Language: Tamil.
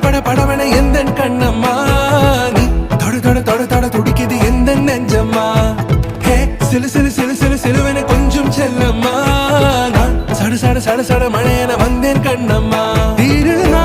பட படவன எந்தன் கண்ணம்மா நீ தொட தொட தொட தொட துடிக்குது எந்த நெஞ்சம்மா ஹே சிலு சிலு சிலு சிலு சிலுவன கொஞ்சம் செல்லம்மா நான் சட சட சட சட மழையன வந்தேன் கண்ணம்மா தீருனா